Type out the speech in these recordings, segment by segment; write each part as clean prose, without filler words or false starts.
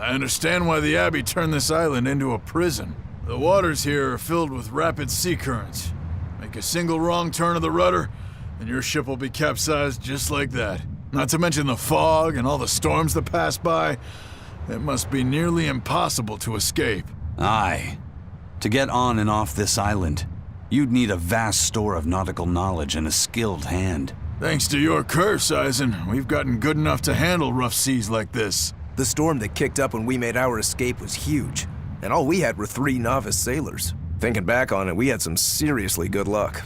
I understand why the Abbey turned this island into a prison. The waters here are filled with rapid sea currents. Make a single wrong turn of the rudder, and your ship will be capsized just like that. Not to mention the fog and all the storms that pass by. It must be nearly impossible to escape. Aye. To get on and off this island, you'd need a vast store of nautical knowledge and a skilled hand. Thanks to your curse, Eisen, we've gotten good enough to handle rough seas like this. The storm that kicked up when we made our escape was huge, and all we had were 3 novice sailors. Thinking back on it, we had some seriously good luck.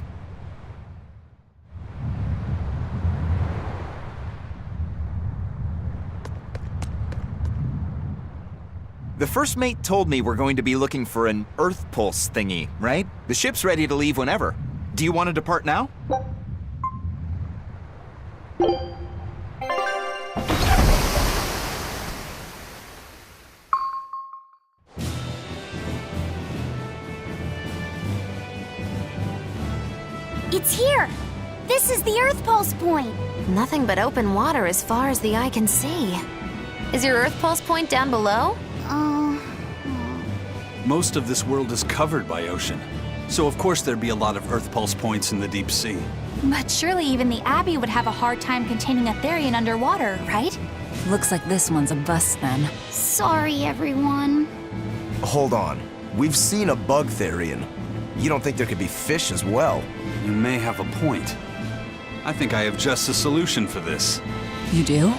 The first mate told me we're going to be looking for an Earth Pulse thingy, right? The ship's ready to leave whenever. Do you want to depart now? It's here! This is the Earth Pulse point! Nothing but open water as far as the eye can see. Is your Earth Pulse point down below? Most of this world is covered by ocean, so of course there'd be a lot of Earth Pulse points in the deep sea. But surely even the Abbey would have a hard time containing a Therion underwater, right? Looks like this one's a bust then. Sorry, everyone. Hold on. We've seen a bug Therion. You don't think there could be fish as well? You may have a point. I think I have just a solution for this. You do?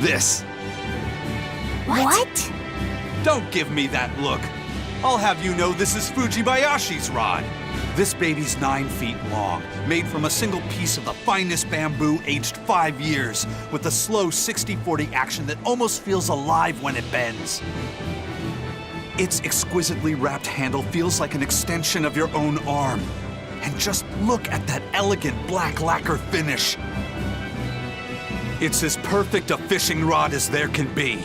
This. What? Don't give me that look. I'll have you know this is Fujibayashi's rod. This baby's 9 feet long, made from a single piece of the finest bamboo aged 5 years, with a slow 60-40 action that almost feels alive when it bends. Its exquisitely wrapped handle feels like an extension of your own arm. And just look at that elegant black lacquer finish. It's as perfect a fishing rod as there can be.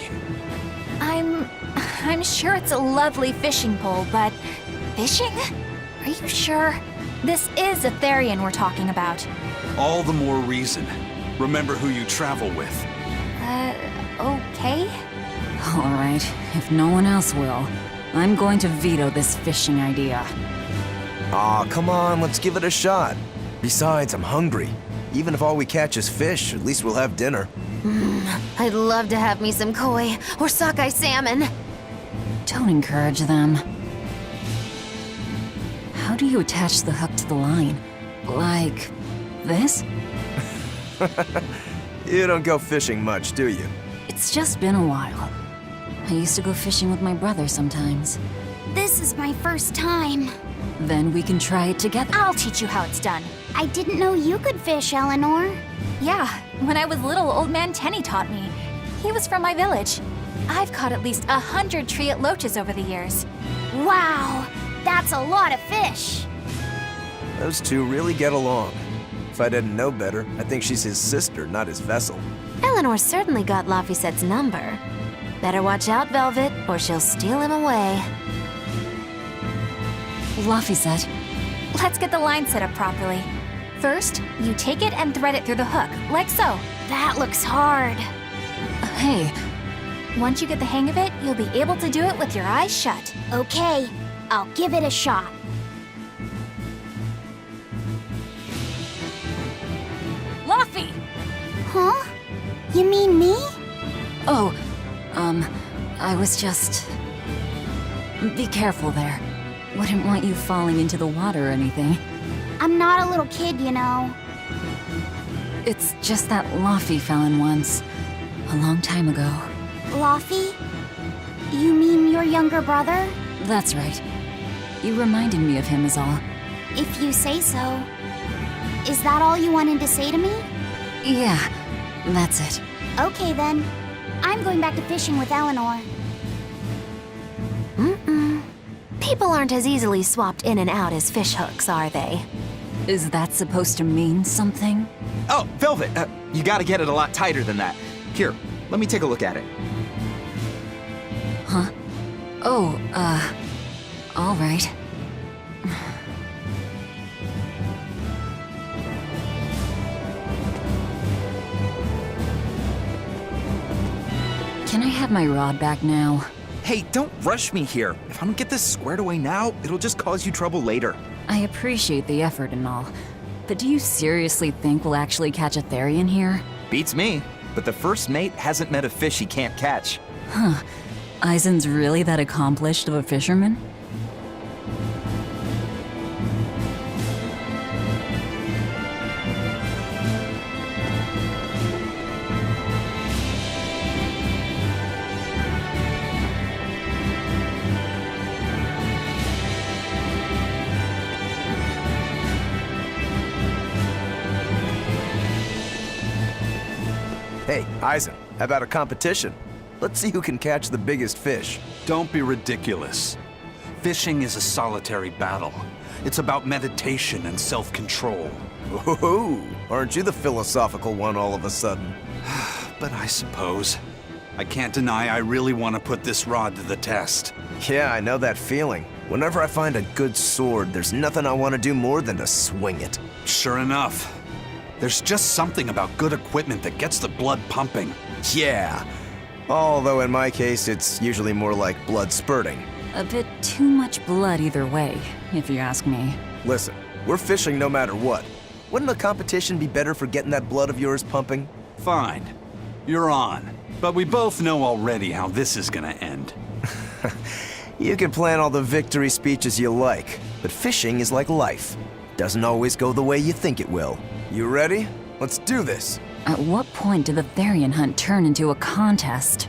I'm sure it's a lovely fishing pole, but fishing? Are you sure? This is a Therion we're talking about. All the more reason. Remember who you travel with. Okay? All right, if no one else will, I'm going to veto this fishing idea. Aw, come on, let's give it a shot. Besides, I'm hungry. Even if all we catch is fish, at least we'll have dinner. I'd love to have me some koi or sockeye salmon. Don't encourage them. How do you attach the hook to the line? Like this? You don't go fishing much, do you? It's just been a while. I used to go fishing with my brother sometimes. This is my first time. Then we can try it together. I'll teach you how it's done. I didn't know you could fish, Eleanor. Yeah, when I was little, old man Tenny taught me. He was from my village. I've caught at least 100 treat loaches over the years. Wow, that's a lot of fish. Those two really get along. If I didn't know better, I think she's his sister, not his vessel. Eleanor certainly got Lafisette's number. Better watch out, Velvet, or she'll steal him away. Lafisette. Let's get the line set up properly. First, you take it and thread it through the hook, like so. That looks hard. Hey, Once you get the hang of it, you'll be able to do it with your eyes shut. Okay, I'll give it a shot. Laffy! Huh? You mean me? oh, I was just... Be careful there. Wouldn't want you falling into the water or anything. I'm not a little kid, you know. It's just that Laffy fell in once. A long time ago. Laffy? You mean your younger brother? That's right. You reminded me of him is all. If you say so. Is that all you wanted to say to me? Yeah, that's it. Okay then. I'm going back to fishing with Eleanor. People aren't as easily swapped in and out as fish hooks, are they? Is that supposed to mean something? Oh, Velvet, you gotta get it a lot tighter than that. Here, let me take a look at it. Huh? Oh, all right. Can I have have my rod back now. Hey, don't rush me here. If I don't get this squared away now, it'll just cause you trouble later. I appreciate the effort and all, but do you seriously think we'll actually catch a Therion here? Beats me, but the first mate hasn't met a fish he can't catch. Huh. Eisen's really that accomplished of a fisherman? Hey, Eisen, how about a competition? Let's see who can catch the biggest fish. Don't be ridiculous. Fishing is a solitary battle. It's about meditation and self-control. Ooh, aren't you the philosophical one all of a sudden? But I suppose. I can't deny I really want to put this rod to the test. Yeah, I know that feeling. Whenever I find a good sword, there's nothing I want to do more than to swing it. Sure enough. There's just something about good equipment that gets the blood pumping. Yeah. Although in my case, it's usually more like blood spurting. A bit too much blood either way, if you ask me. Listen, we're fishing no matter what. Wouldn't a competition be better for getting that blood of yours pumping? Fine. You're on. But we both know already how this is gonna end. You can plan all the victory speeches you like, but fishing is like life. Doesn't always go the way you think it will. You ready? Let's do this. At what point did the Therion hunt turn into a contest?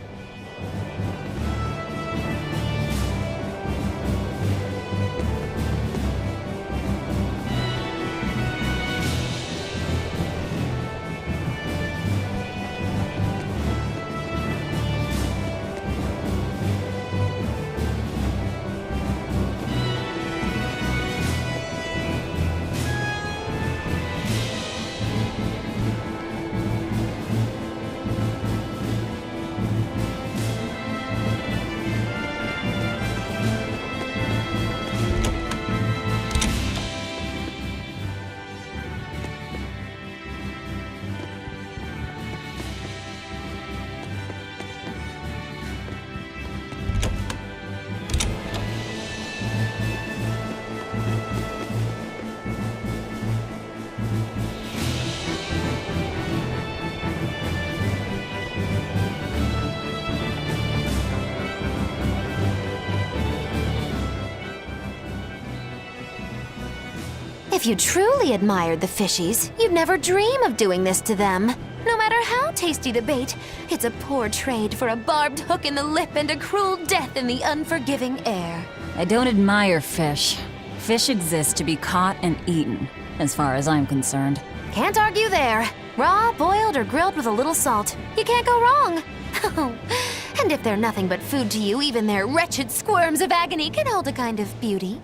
If you truly admired the fishies, you'd never dream of doing this to them. No matter how tasty the bait, it's a poor trade for a barbed hook in the lip and a cruel death in the unforgiving air. I don't admire fish. Fish exist to be caught and eaten, as far as I'm concerned. Can't argue there. Raw, boiled, or grilled with a little salt. You can't go wrong. And if they're nothing but food to you, even their wretched squirms of agony can hold a kind of beauty.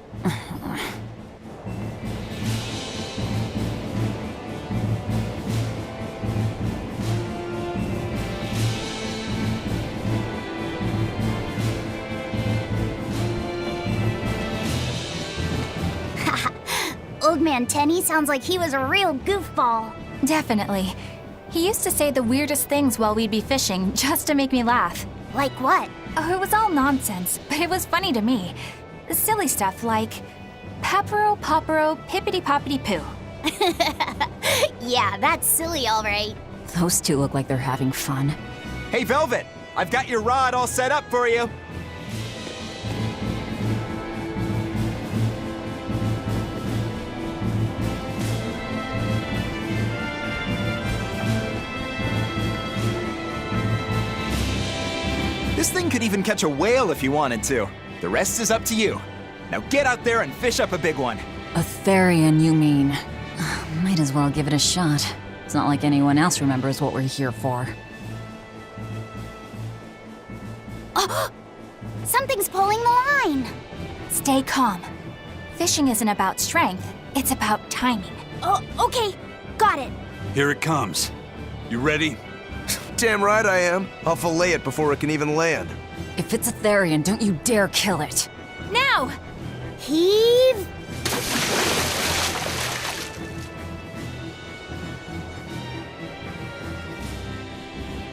Old Man Tenny sounds like he was a real goofball. Definitely. He used to say the weirdest things while we'd be fishing, just to make me laugh. Like what? Oh, it was all nonsense, but it was funny to me. Silly stuff like, Papero, Popero, Pippity Poppity Poo. Yeah, that's silly, all right. Those two look like they're having fun. Hey, Velvet! I've got your rod all set up for you. This thing could even catch a whale if you wanted to. The rest is up to you. Now get out there and fish up a big one. A Therion, you mean? Might as well give it a shot. It's not like anyone else remembers what we're here for. Oh, something's pulling the line. Stay calm. Fishing isn't about strength, it's about timing. Oh, okay. Got it. Here it comes. You ready? Damn right I am. I'll fillet it before it can even land. If it's a Therion, don't you dare kill it. Now! Heave.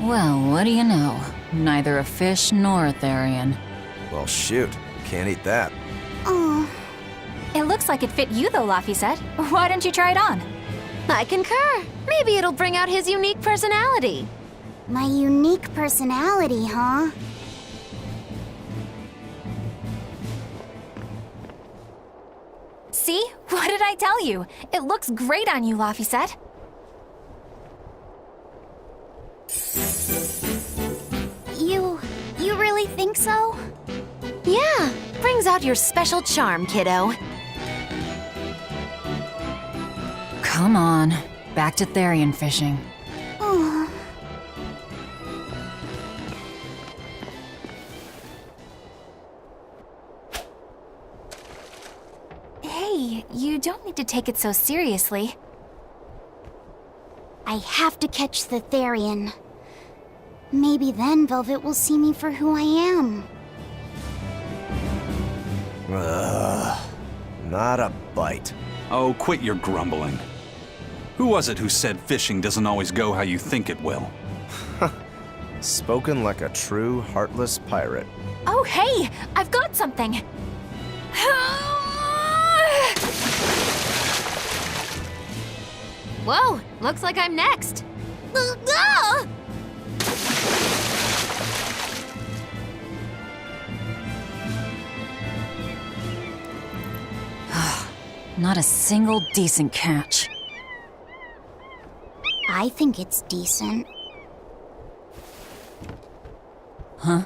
Well, what do you know? Neither a fish nor a Therion. Well, shoot. Can't eat that. Oh, It looks like it fit you though, Laphicet. Why don't you try it on? I concur. Maybe it'll bring out his unique personality. my unique personality, huh? See? What did I tell you? It looks great on you, Laphicet. You really think so? Yeah, brings out your special charm, kiddo. Come on, back to Therion fishing. Oh. Hey, you don't need to take it so seriously. I have to catch the Therion. Maybe then Velvet will see me for who I am. Not a bite. Oh, quit your grumbling. Who was it who said fishing doesn't always go how you think it will? Spoken like a true, heartless pirate. Oh, hey! I've got something! Whoa, looks like I'm next. Not a single decent catch. I think it's decent. Huh?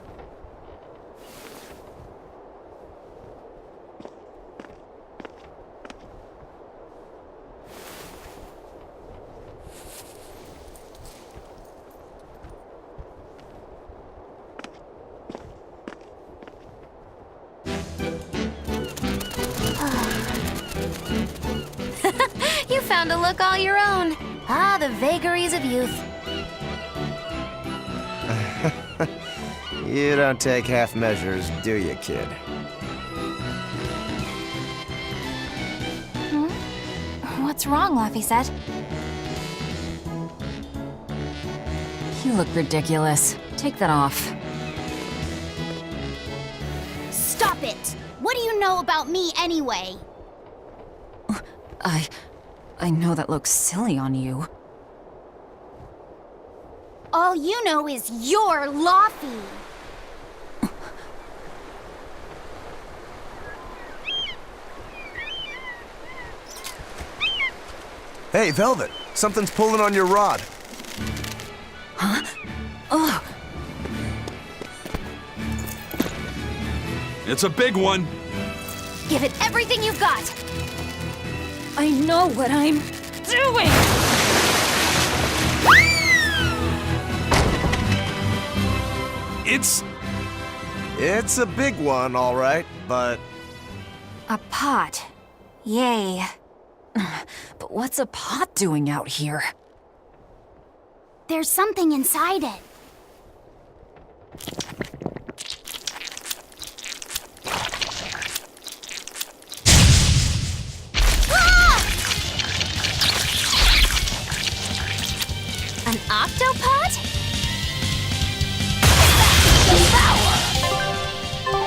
You found a look all your own. Ah, the vagaries of youth. You don't take half measures, do you, kid? What's wrong, Laphicet? You look ridiculous. Take that off. Stop it! What do you know about me anyway? I know that looks silly on you. All you know is you're Laffy. Hey, Velvet! Something's pulling on your rod. Huh? Oh, It's a big one. Give it everything you've got! I know what I'm doing! It's a big one, all right, but A pot. Yay. But what's a pot doing out here? There's something inside it. An octopod?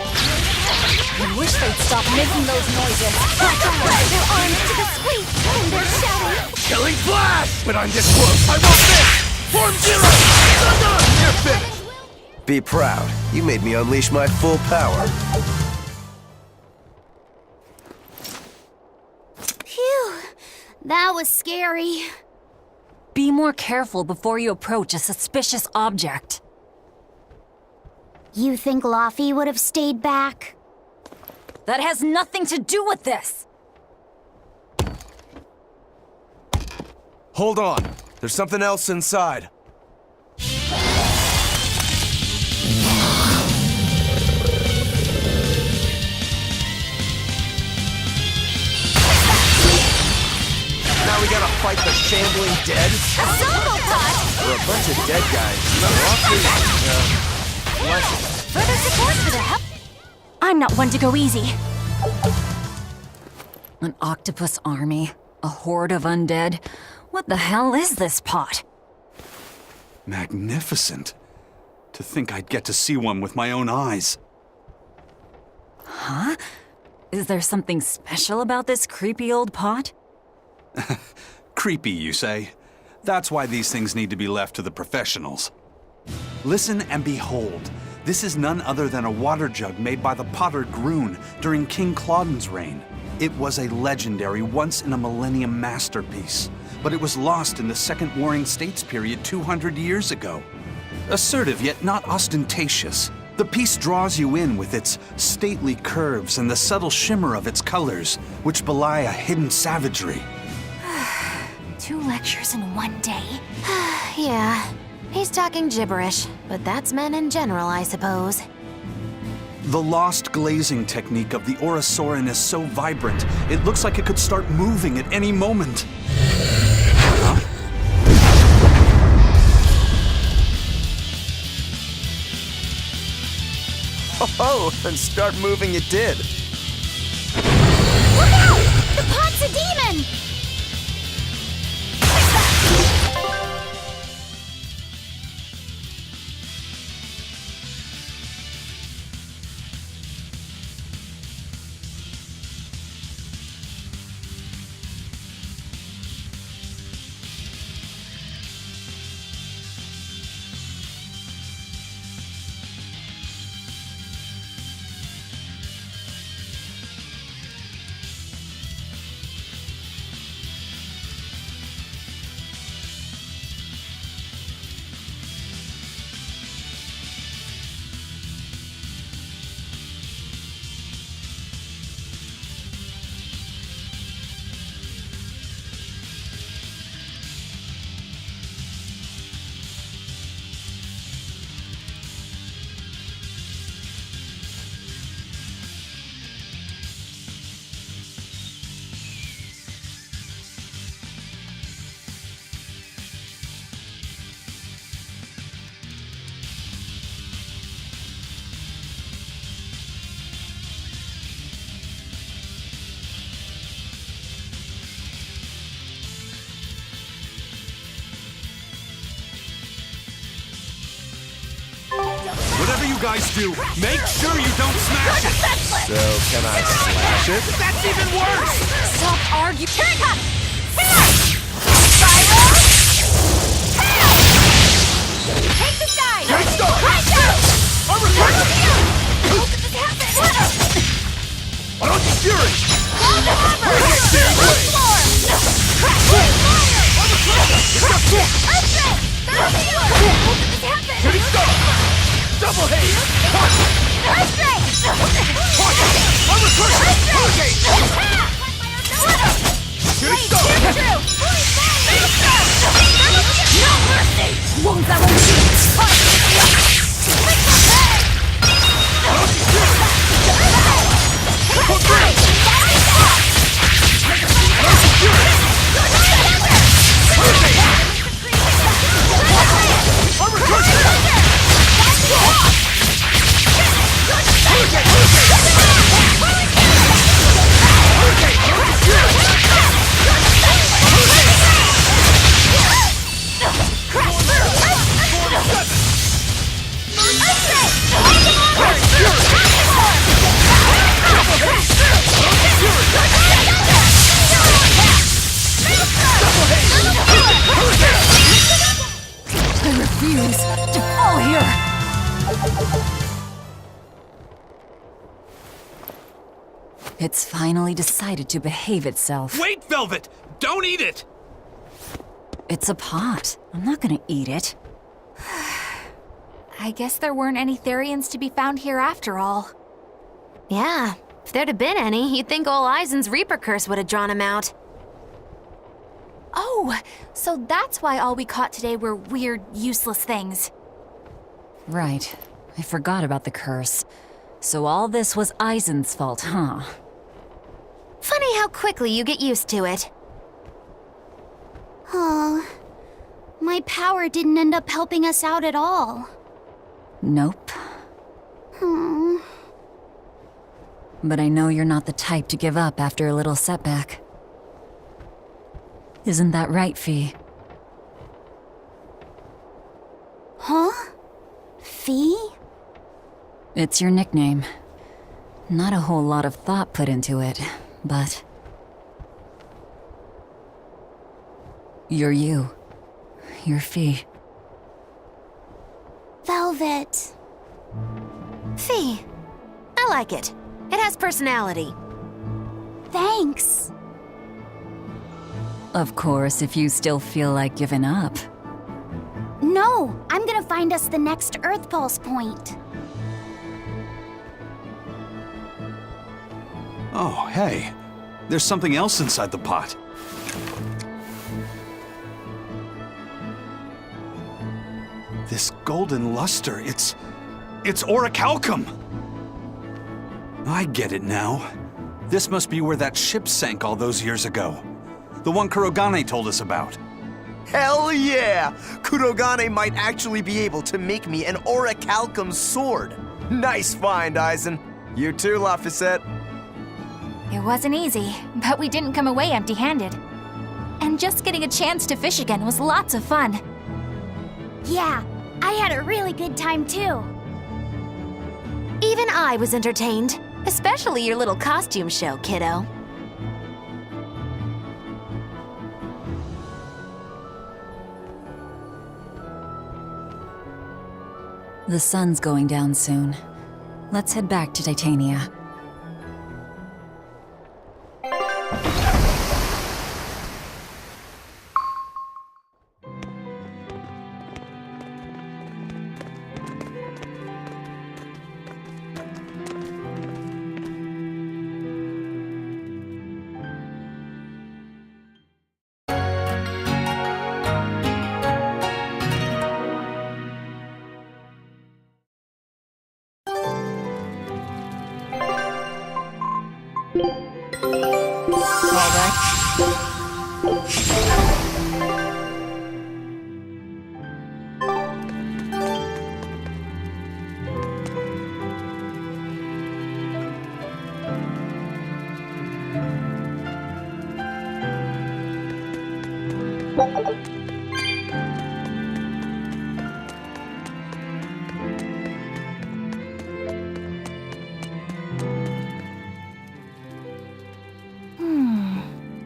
I wish they'd stop making those noises. Their arms to the squeak, and they're shouting. killing flash! But I'm this close, I won't miss! Form zero! Thunder! You're finished! Be proud. You made me unleash my full power. Phew, that was scary. Be more careful before you approach a suspicious object. You think Laffy would have stayed back? That has nothing to do with this! Hold on. There's something else inside. Now we gotta fight the shambling dead? A solo pot! We're a bunch of dead guys. Further support for the help. I'm not one to go easy. An octopus army? A horde of undead? What the hell is this pot? Magnificent. To think I'd get to see one with my own eyes. Huh? Is there something special about this creepy old pot? Creepy, you say? That's why these things need to be left to the professionals. Listen and behold. This is none other than a water jug made by the potter Groon during King Clauden's reign. It was a legendary, once-in-a-millennium masterpiece, but it was lost in the Second Warring States period 200 years ago. Assertive yet not ostentatious, the piece draws you in with its stately curves and the subtle shimmer of its colors, which belie a hidden savagery. 2 lectures in one day? Yeah, he's talking gibberish, but that's men in general, I suppose. The lost glazing technique of the Orosaurin is so vibrant, it looks like it could start moving at any moment. Oh, and start moving it did. Look out! The pot's a demon! Whatever you guys do, make sure you don't smash it! So, can I slash it? That's even worse! Stop arguing! Here it comes! Here! Spiral! Hell! Take this guy! Great start! Right down! Armor How Crush! did this happen? Why don't you fury? Blow the hammer! Hurricane steering Earth wave! floor! Crash! Fire! Armor Crush! It's got foot! Earthquake! How did this happen? Shooting star! Double haze! Punch! Earthquake! Punch! Armor Crush! Hurricane! Attack! Shooting star! True! Fully fire! No mercy! Won't that won't be! Triple threat! Armor Crush! I refuse to fall here! It's finally decided to behave itself. Wait, Velvet! Don't eat it! It's a pot. I'm not gonna eat it. I guess there weren't any Therions to be found here after all. Yeah, if there'd have been any, you'd think ol' Eisen's Reaper curse would have drawn him out. Oh, so that's why all we caught today were weird, useless things. Right. I forgot about the curse. So all this was Eisen's fault, huh? Funny how quickly you get used to it. Oh, my power didn't end up helping us out at all. Nope. Oh, But I know you're not the type to give up after a little setback. Isn't that right, Fee? huh? Fee? It's your nickname. Not a whole lot of thought put into it, but... You're you. You're Fee. Velvet. Fee. I like it. It has personality. Thanks. Of course, if you still feel like giving up. No, I'm gonna find us the next Earth Pulse point. Oh, hey. There's something else inside the pot. This golden luster, it's orichalcum! I get it now. This must be where that ship sank all those years ago. The one Kurogane told us about. Hell yeah! Kurogane might actually be able to make me an orichalcum sword. Nice find, Aizen. You too, Laphicet. It wasn't easy, but we didn't come away empty-handed. And just getting a chance to fish again was lots of fun. Yeah, I had a really good time too. Even I was entertained. Especially your little costume show, kiddo. The sun's going down soon. Let's head back to Titania.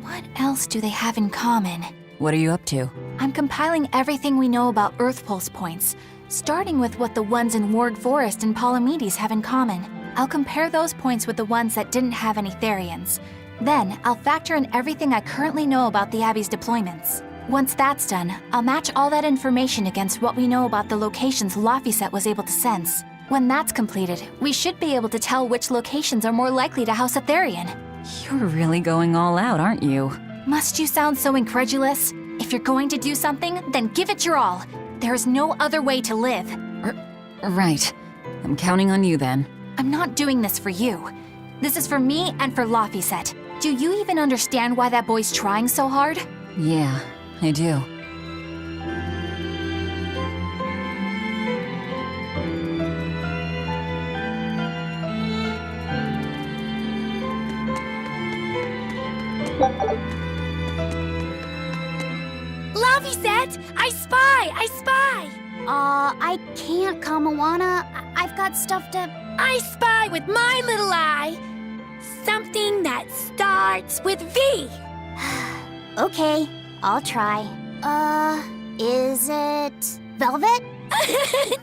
What else do they have in common? What are you up to? I'm compiling everything we know about Earth Pulse points, starting with what the ones in Ward Forest and Palamedes have in common. I'll compare those points with the ones that didn't have any Therions. Then, I'll factor in everything I currently know about the Abbey's deployments. Once that's done, I'll match all that information against what we know about the locations Laphicet was able to sense. When that's completed, we should be able to tell which locations are more likely to house a Therion. You're really going all out, aren't you? Must you sound so incredulous? If you're going to do something, then give it your all. There is no other way to live. Right. I'm counting on you then. I'm not doing this for you. This is for me and for Laphicet. Do you even understand why that boy's trying so hard? Yeah, I do. Laphicet! I spy! I spy! I can't, Kamawana. I've got stuff to... I spy with my little eye! Something that starts with V! Okay, I'll try. Is it... Velvet?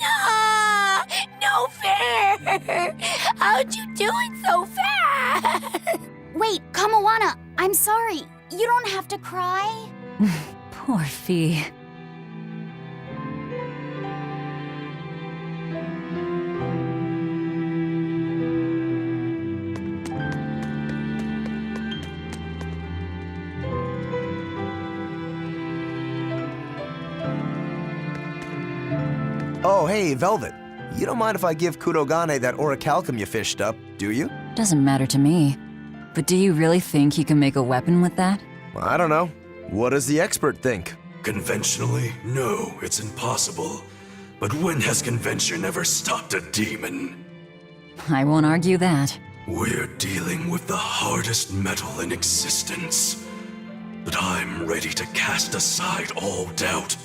No! No fair! How'd you do it so fast? Wait, Kamawana, I'm sorry. You don't have to cry. Poor Fee. Oh, hey, Velvet. You don't mind if I give Kurogane that orichalcum you fished up, do you? Doesn't matter to me. But do you really think you can make a weapon with that? I don't know. What does the expert think? Conventionally, no, it's impossible. But when has convention ever stopped a demon? I won't argue that. We're dealing with the hardest metal in existence. But I'm ready to cast aside all doubt.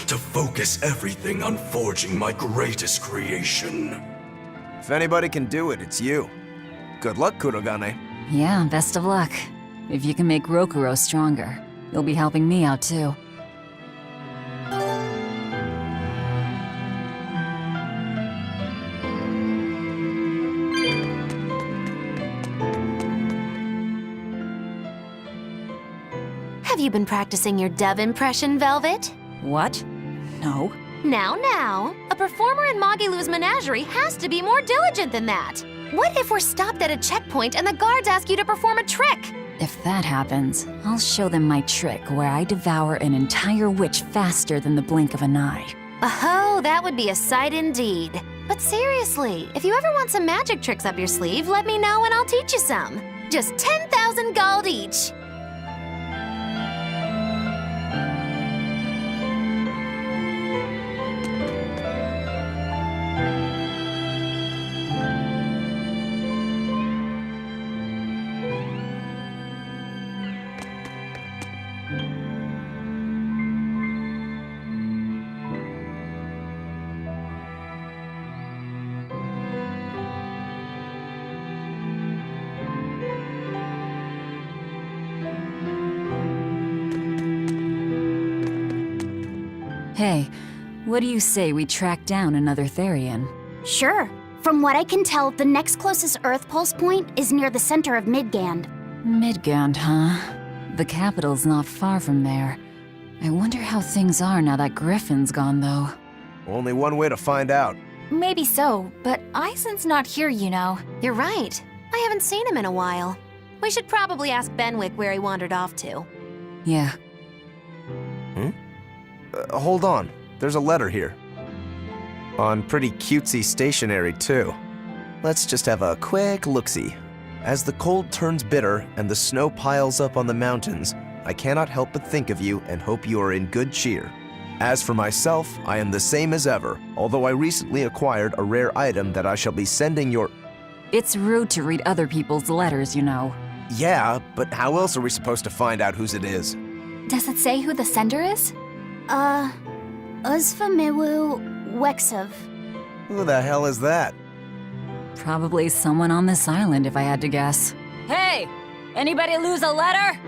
to focus everything on forging my greatest creation. If anybody can do it, it's you. Good luck, Kurogane. Yeah, best of luck. If you can make Rokuro stronger, you'll be helping me out too. Have you been practicing your dove impression, Velvet? What? No. Now. A performer in Magilou's menagerie has to be more diligent than that. What if we're stopped at a checkpoint and the guards ask you to perform a trick? If that happens, I'll show them my trick where I devour an entire witch faster than the blink of an eye. Oh, that would be a sight indeed. But seriously, if you ever want some magic tricks up your sleeve, let me know and I'll teach you some. Just 10,000 gold each. Hey, what do you say we track down another Therion? Sure. From what I can tell, the next closest Earth Pulse point is near the center of Midgand. Midgand, huh? The capital's not far from there. I wonder how things are now that Griffin's gone, though. Only one way to find out. Maybe so, but Eisen's not here, you know. You're right. I haven't seen him in a while. We should probably ask Benwick where he wandered off to. Yeah. Hold on. There's a letter here. On pretty cutesy stationery, too. Let's just have a quick look-see. As the cold turns bitter and the snow piles up on the mountains, I cannot help but think of you and hope you are in good cheer. As for myself, I am the same as ever, although I recently acquired a rare item that I shall be sending your... It's rude to read other people's letters, you know. Yeah, but how else are we supposed to find out whose it is? Does it say who the sender is? Uzfamiwu Wexov. Who the hell is that? Probably someone on this island, if I had to guess. Hey! Anybody lose a letter?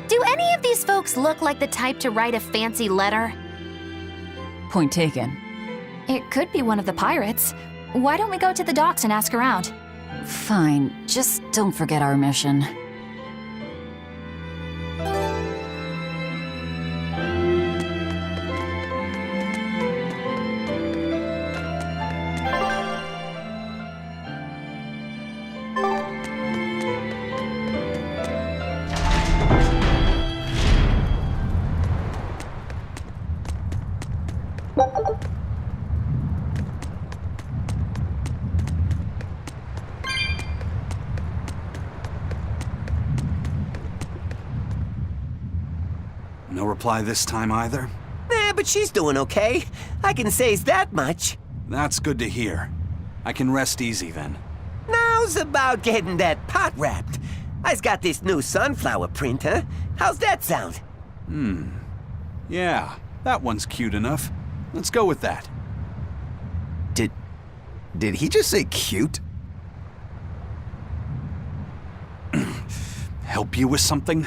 Do any of these folks look like the type to write a fancy letter? Point taken. It could be one of the pirates. Why don't we go to the docks and ask around? Fine, just don't forget our mission. No reply this time either? But she's doing okay. I can say's that much. That's good to hear. I can rest easy then. Now's about getting that pot wrapped. I's got this new sunflower printer. How's that sound? Yeah, that one's cute enough. Let's go with that. Did he just say cute? Help you with something?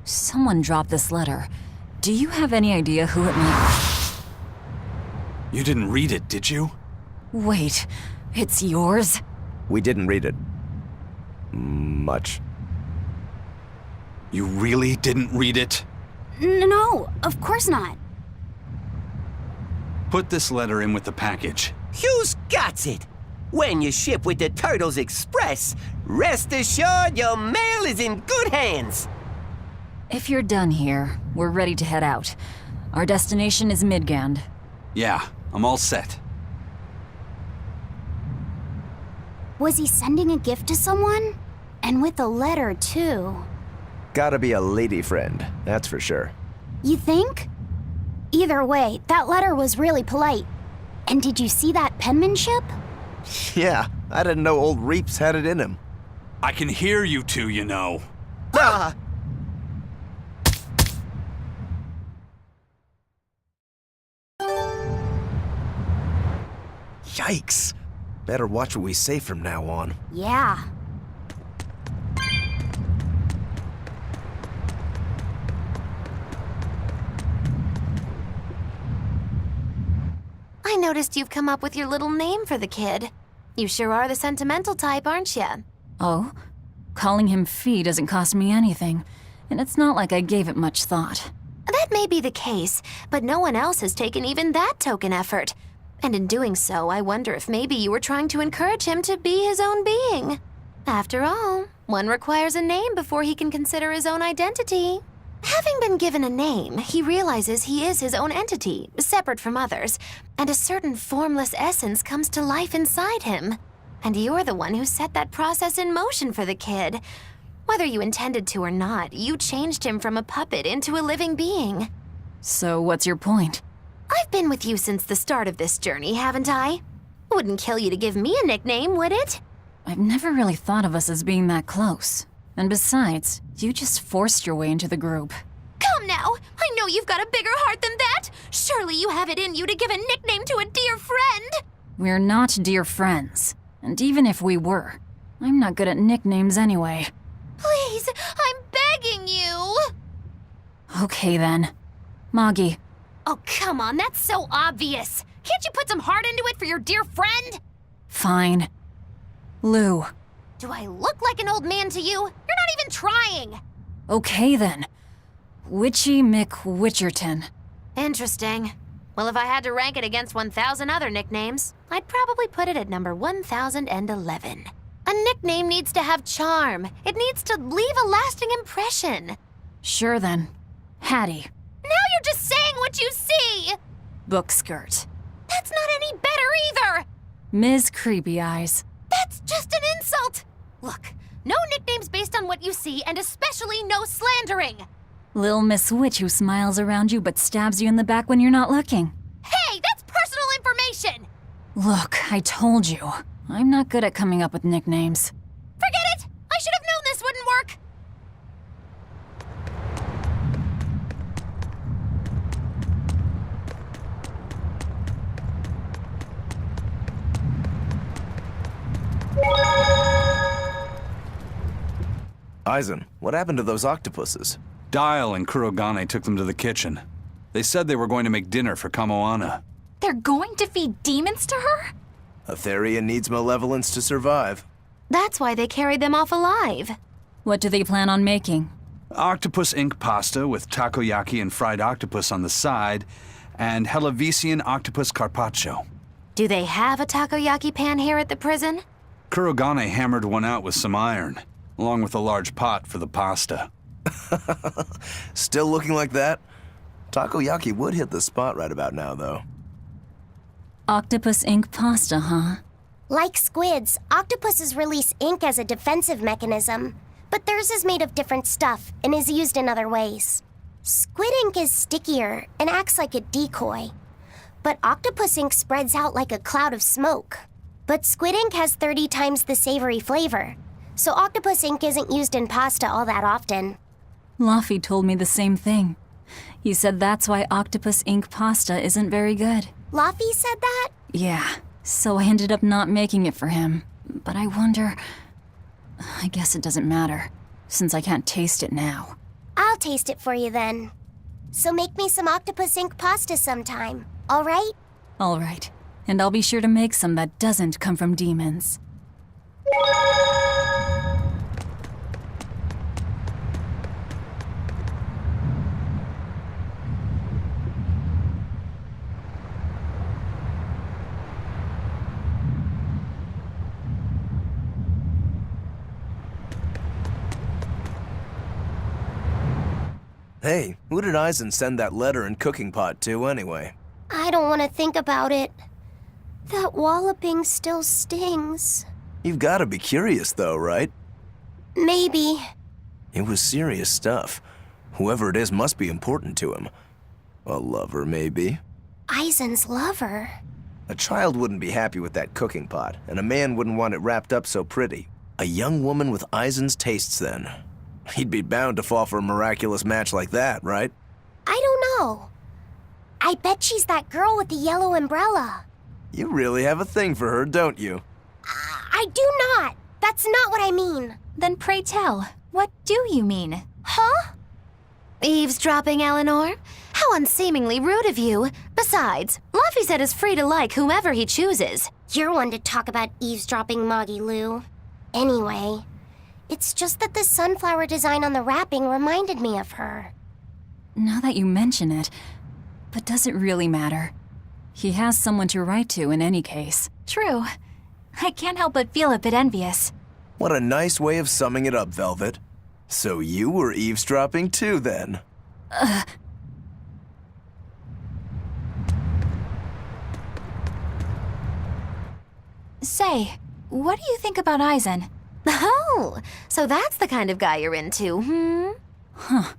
Someone dropped this letter. Do you have any idea who it might... You didn't read it, did you? Wait, it's yours? We didn't read it. Much. You really didn't read it? No, of course not. Put this letter in with the package. Who's got it? When you ship with the Turtles Express, rest assured your mail is in good hands. If you're done here, we're ready to head out. Our destination is Midgand. Yeah, I'm all set. Was he sending a gift to someone? And with a letter, too. Gotta be a lady friend, that's for sure. You think? Either way, that letter was really polite. And did you see that penmanship? Yeah, I didn't know old Reeps had it in him. I can hear you two, you know. Ah! Yikes. Better watch what we say from now on. Yeah. I noticed you've come up with your little name for the kid. You sure are the sentimental type, aren't you? Oh? Calling him Fee doesn't cost me anything, and it's not like I gave it much thought. That may be the case, but no one else has taken even that token effort. And in doing so, I wonder if maybe you were trying to encourage him to be his own being. After all, one requires a name before he can consider his own identity. Having been given a name, he realizes he is his own entity, separate from others, and a certain formless essence comes to life inside him. And you're the one who set that process in motion for the kid. Whether you intended to or not, you changed him from a puppet into a living being. So what's your point? I've been with you since the start of this journey, haven't I? Wouldn't kill you to give me a nickname, would it? I've never really thought of us as being that close. And besides, you just forced your way into the group. Come now! I know you've got a bigger heart than that! Surely you have it in you to give a nickname to a dear friend! We're not dear friends. And even if we were, I'm not good at nicknames anyway. Please, I'm begging you! Okay then. Moggy. Oh, come on, that's so obvious. Can't you put some heart into it for your dear friend? Fine. Lou. Do I look like an old man to you? You're not even trying. Okay then. Witchy McWitcherton. Interesting. Well, if I had to rank it against 1,000 other nicknames, I'd probably put it at number 1,011. A nickname needs to have charm. It needs to leave a lasting impression. Sure then. Hattie. Now you're just saying what you see! Bookskirt. That's not any better either! Ms. Creepy Eyes. That's just an insult! Look, no nicknames based on what you see, and especially no slandering! Lil Miss Witch who smiles around you but stabs you in the back when you're not looking. Hey, that's personal information! Look, I told you. I'm not good at coming up with nicknames. Forget it! I should have known this wouldn't work! Aizen, what happened to those octopuses? Dial and Kurogane took them to the kitchen. They said they were going to make dinner for Kamoana. They're going to feed demons to her? A Therion needs malevolence to survive. That's why they carried them off alive. What do they plan on making? Octopus ink pasta with takoyaki and fried octopus on the side, and Hellavesian octopus carpaccio. Do they have a takoyaki pan here at the prison? Kurogane hammered one out with some iron, along with a large pot for the pasta. Still looking like that? Takoyaki would hit the spot right about now, though. Octopus ink pasta, huh? Like squids, octopuses release ink as a defensive mechanism, but theirs is made of different stuff and is used in other ways. Squid ink is stickier and acts like a decoy, but octopus ink spreads out like a cloud of smoke. But squid ink has 30 times the savory flavor, so octopus ink isn't used in pasta all that often. Laffy told me the same thing. He said that's why octopus ink pasta isn't very good. Laffy said that? Yeah, so I ended up not making it for him. But I wonder... I guess it doesn't matter, since I can't taste it now. I'll taste it for you then. So make me some octopus ink pasta sometime, all right? All right, and I'll be sure to make some that doesn't come from demons. Hey, who did Aizen send that letter and cooking pot to, anyway? I don't want to think about it. That walloping still stings. You've got to be curious, though, right? Maybe. It was serious stuff. Whoever it is must be important to him. A lover, maybe. Aizen's lover. A child wouldn't be happy with that cooking pot, and a man wouldn't want it wrapped up so pretty. A young woman with Aizen's tastes, then. He'd be bound to fall for a miraculous match like that, right? I don't know. I bet she's that girl with the yellow umbrella. You really have a thing for her, don't you? I do not. That's not what I mean. Then pray tell, what do you mean? Huh? Eavesdropping, Eleanor? How unseemingly rude of you. Besides, Luffy said is free to like whomever he chooses. You're one to talk about eavesdropping, Moggy Lou. Anyway, it's just that the sunflower design on the wrapping reminded me of her. Now that you mention it, but does it really matter? He has someone to write to in any case. True. I can't help but feel a bit envious. What a nice way of summing it up, Velvet. So you were eavesdropping too, then? Say, what do you think about Aizen? Oh, so that's the kind of guy you're into, Huh.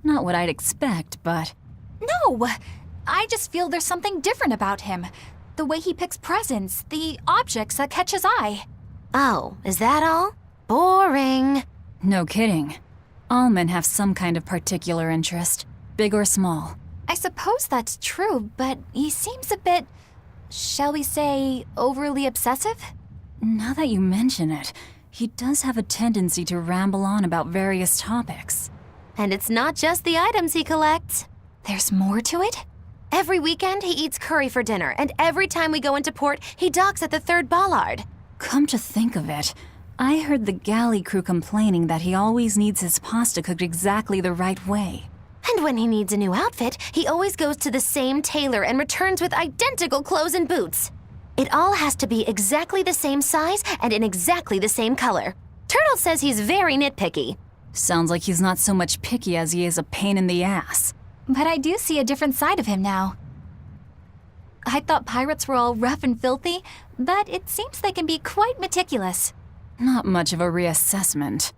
Not what I'd expect, but... No! I just feel there's something different about him. The way he picks presents, the objects that catch his eye. Oh, is that all? Boring. No kidding. All men have some kind of particular interest, big or small. I suppose that's true, but he seems a bit, shall we say, overly obsessive? Now that you mention it, he does have a tendency to ramble on about various topics. And it's not just the items he collects. There's more to it? Every weekend, he eats curry for dinner, and every time we go into port, he docks at the 3rd bollard. Come to think of it, I heard the galley crew complaining that he always needs his pasta cooked exactly the right way. And when he needs a new outfit, he always goes to the same tailor and returns with identical clothes and boots. It all has to be exactly the same size and in exactly the same color. Turtle says he's very nitpicky. Sounds like he's not so much picky as he is a pain in the ass. But I do see a different side of him now. I thought pirates were all rough and filthy, but it seems they can be quite meticulous. Not much of a reassessment.